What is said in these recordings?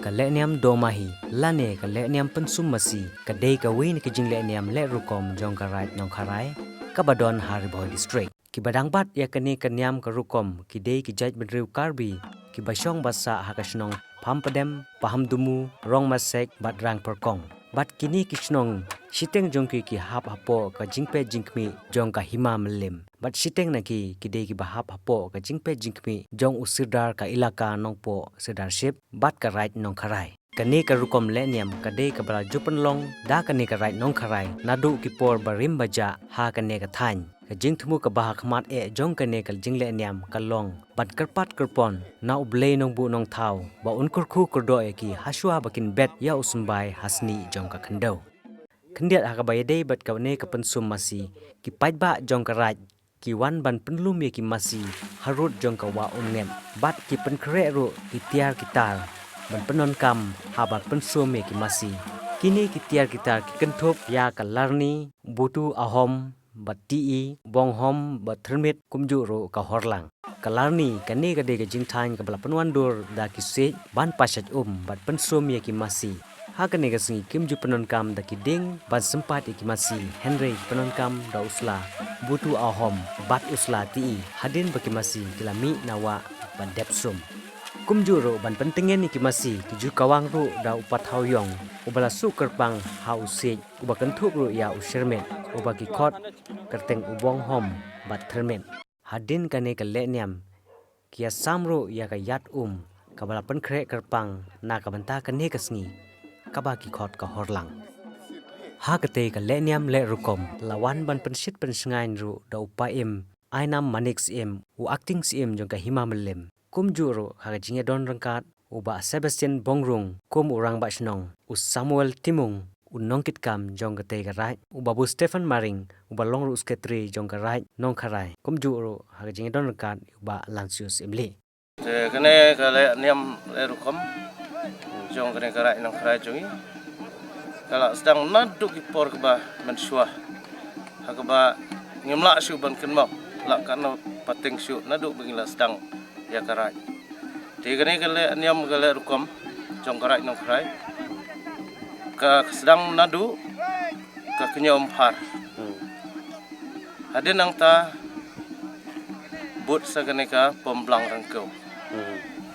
Kaleh niam Domahi, lane kaleh niam pynsum masi, kadai kawin kijing le niam le rukom jongka Raid Nongkharai, kabadon Hariboy district. Kibadang bat ya kani kaniam ke rukom, kidai kijaj bedriu karbi, kibasyong basa hakasnong pampadem, paham dumu, rong masek, badrang perkong. Bat kini kisnong siteng jongki ki hap hapo ka jingpe jingkmi jong ka hima melim. Bat siteng naki kidei ki bahap hapo ka jingpe jingkmi jong usirdar ka ilaka nongpo sidarship bat ka Raid Nongkharai. Kani ka rukom le niam kadei ka bala jupenlong da kani ka Raid Nongkharai nadu ki por barim baja ha kani ka thany. Ka jingthmu ka bahak mat jong kani ka jingle niam ka long bat kerpat kerpon na ublei nong bu nong thau ba unkurkhu kurdo ki haswa bakin bet ya usumbai hasni jong ka khandau. Kendiat hakabai dei bat kaune ka pynsum masi ki paitba jong ka Raid ki wan ban penlum ye ki masi harut jong ka wa ungem bat ki penkre ru ki tiar kitar ban penon kam habat pynsum ye ki masi kini ki tiar kitar ki kenthop ya ka larni butu ahom bati bonghom bathermit kumjuro ka horlang kalarni kani kade ka jingthain ka bala penwandur da ki se ban pasat bat pynsum ye ki masi ha kani ka singi kimju penon kam da ki ding ban sempat ye ki masi henry penon kam da usla butu ahom bat usla ti hadin baki masi kilami nawa ban depsum kumjuro ban pentengen ni ki masi ki kawang ru da upat hawyong ubala su kerpang ha usej ubakan thuk ru ya ushermet ubaki khot kerteng ubong hom bat thermet hadin kane ka le niam kia samro ya ka yat kabala penkre kerpang na ka banta kane ka sngi kabaki khot ka horlang ha kate ka le niam le rukom lawan ban pensit pensengain ru da upaim ainam manix u acting sim jong ka hima melim kumjuro ha jinge don rangkat uba Sebastian Bongrung kum urang ba snong Samuel Timung nongkit kam jong kate ka Raid ubabu Stephen Maring uba long ru sketri jong ka Raid Nongkharai kumjuro ha jinge don rangkat uba Lansius Imli kene ka le niam le rukom jong kene ka Raid Nongkharai jongi kalau sedang naduk ki por ka ba mensua ha ka ba ngimla syu ban kenmok la kana pating syu naduk bengila sedang ya ka Raid ti kene ka le niam ka le rukom jong ka Raid Nongkharai ka sedang nadu ka kenyom har hadin nang ta but sagane ka pemblang rangkau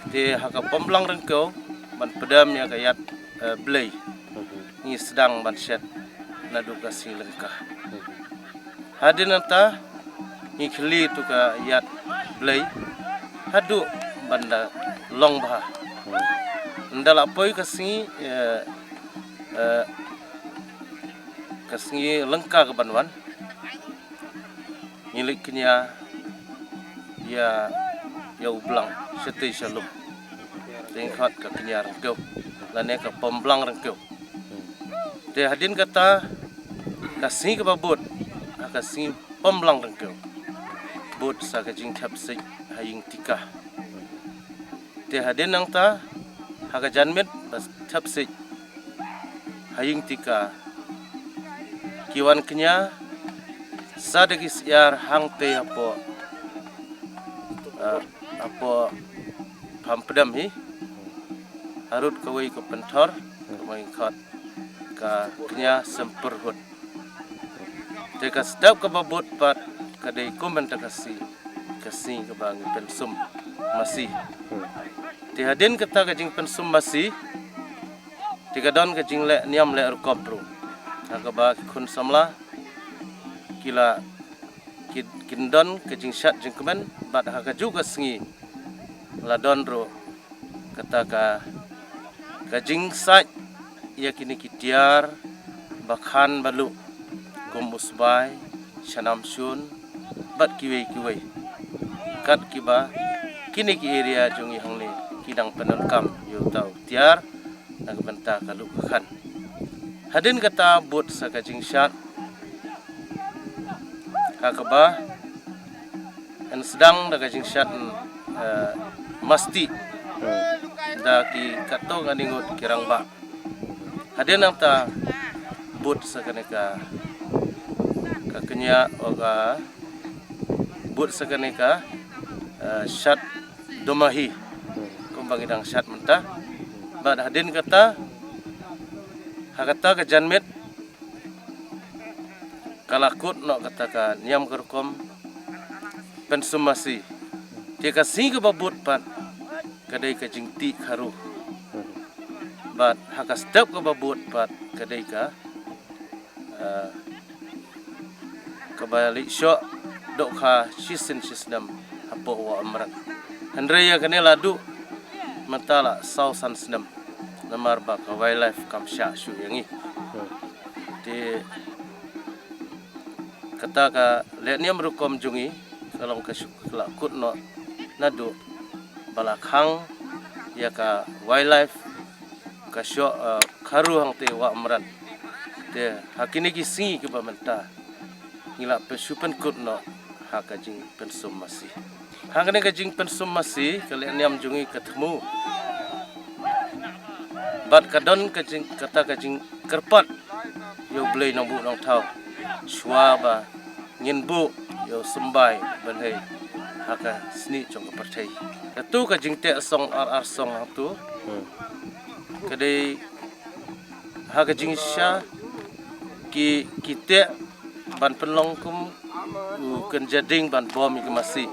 di haka pemblang rangkau ban pedam ya kayat blay ni sedang ban set nadu ka silengka hadin nang ta ni khli tu ka yat blay hadu banda long bah ndala poi ka singi kasngi lengka ke banwan milik kenya ya ublang seti shalom tingkat ke kenya rengkau lane ke pemblang rengkau te hadin kata kasngi ke babut kasngi pemblang rengkau bot sa ka jing thapsik haying tika te hadin nang ta haka janmet bas thapsik haying tika kiwan kenya sadagi siar hang te apo pampedam hi harut kawai ke pentor kawai khat ka kenya semperhut te ka sedap ka babut pat kadai komenta kasi ke bang pynsum masi te hadin kata ka jing pynsum masi tiga don ke jing le niam le rukom bro agaba kun samla kila kindon ke jing shat jing kemen bat haga juga sengi la don ro kata ka jing sat ya kini kitiar bakhan balu kumusbai shanam shun bat kiwei kat kiba kini ki area jungi hangli kidang penon kam yo tau tiar nagbenta kalu khan hadin kata but sa kajing shat kakaba en sedang da kajing shat masti da ki kato nganingot kirang ba hadin nang ta but sa kaneka kakenya oga but sa kaneka shat Domahi kumbang idang shat mentah Bat hadin kata hakata ke janmit kalakut no kata ka niam kerukom pynsum masi. Dia kasih ke babut pat kadai ke jingti kharu. Bat hakas step ke babut pat kadai ka kebalik syok dok kha sisin sisnam apo wa amrat. Hendraya kene ladu mentala sausan senam namar ba ka wildlife kam sya syu yangi. Di kata ka le niam rukom jungi kalong ka lakut no nadu balakhang ya ka wildlife ka syok kharu hang te wa amrat. Te hakini ki si ke ba menta ngila pesupen kut no hakajing pynsum masi. Hangane kajing pynsum masi kale niam jungi ketemu. Bat kadon kajing kata kajing kerpat yo blei nong bu nong thau. Shwa ba ngin bu yo sembai ban hei haka sni chong ka parthai. Tu kajing te song ar song tu. Kadai hakajing sya ki te ban penlong kum kan jading ban bom ke masi.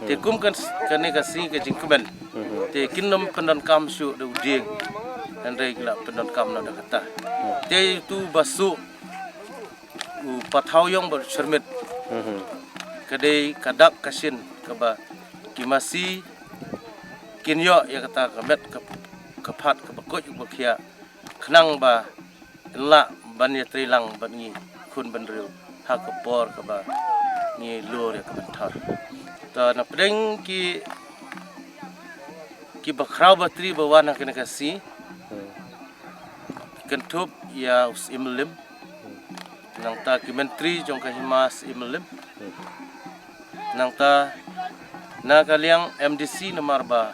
Te kum kan kane kasi ke jingkemen. Te kinom pendon kam syu de uding. Andai gila pendon kam na kata. Te tu basu pathau yong ber cermit. Kadai kadak kasin ke ba ki masi kinyo ya kata kamet kepat ke bakoj bakia khnang ba la ban ya trilang ban ngi kun ban riu ha ke por ke ba ni lur ya ke bentar. Ta na pedeng ki bakrau batri bawana kena kasi kentup ya us imlim nang ta ki menteri jong ka himas imlim nang ta na kaliang MDC nomor ba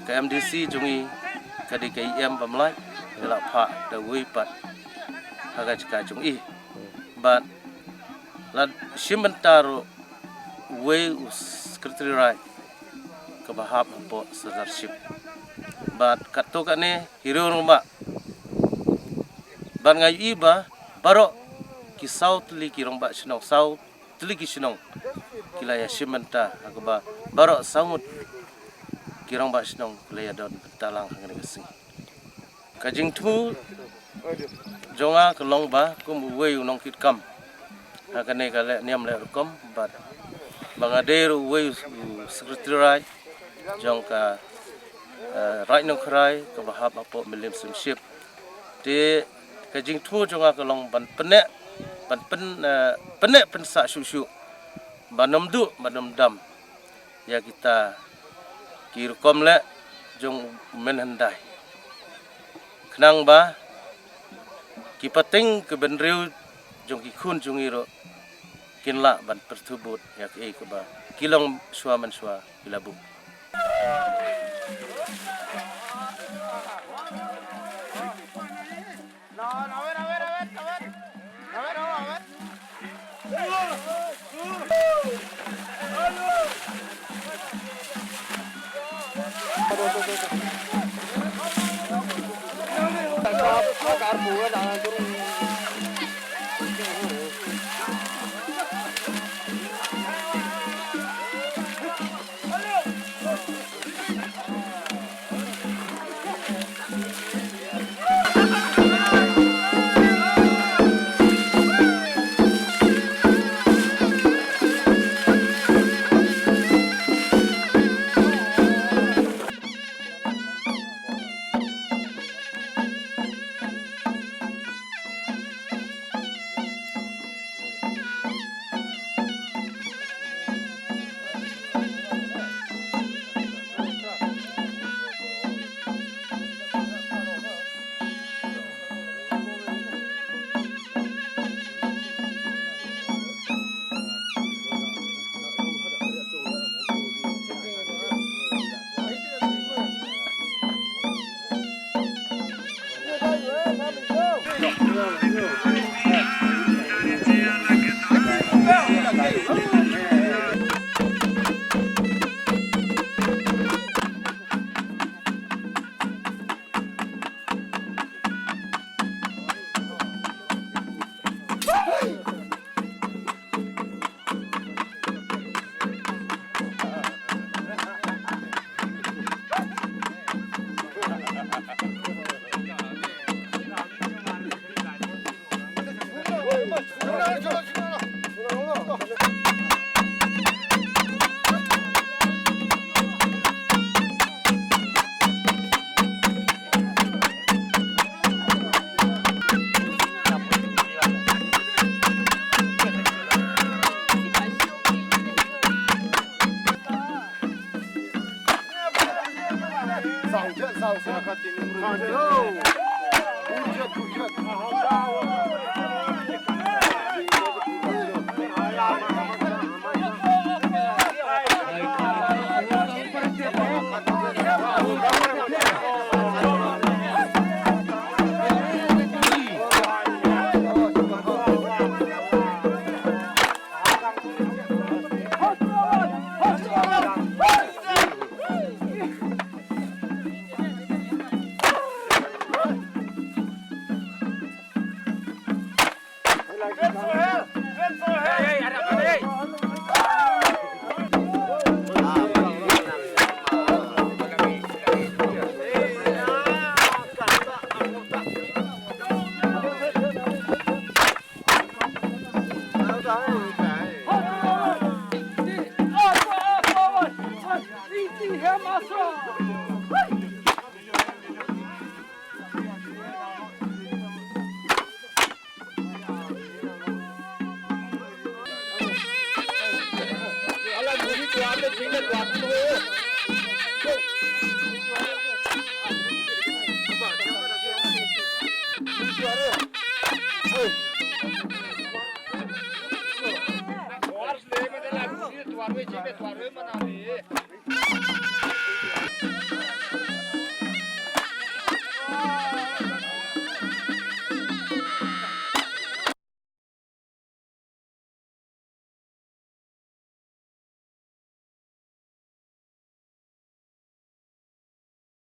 ka MDC jungi kadi ka IM pamlai la pha da wi pat haga jika jungi but la shimentaro way secretary right ke bahap po leadership but kato kane hero rumba ban ngai iba baro ki south li ki romba sinong south tli ki sinong kila ya shimenta akaba baro sangut ki romba sinong kila ya don talang ngene gasing kajing tu jonga kelong ba kum way unong kit kam hakane kale niam le rukom but bangaderu way secretary jong ka Raid Nongkharai ke bahap apo milim simship di kajing tu jonga kelong ban penek pensa syu banom du banom dam ya kita kirukom le jong menhandai kenang ba ki pating ke benriu jong ki khun jungiro kinla ban pertubut ya ke ba kilong swa man swa kilabu. Tuar le me de la tuar me chile tuar me mana le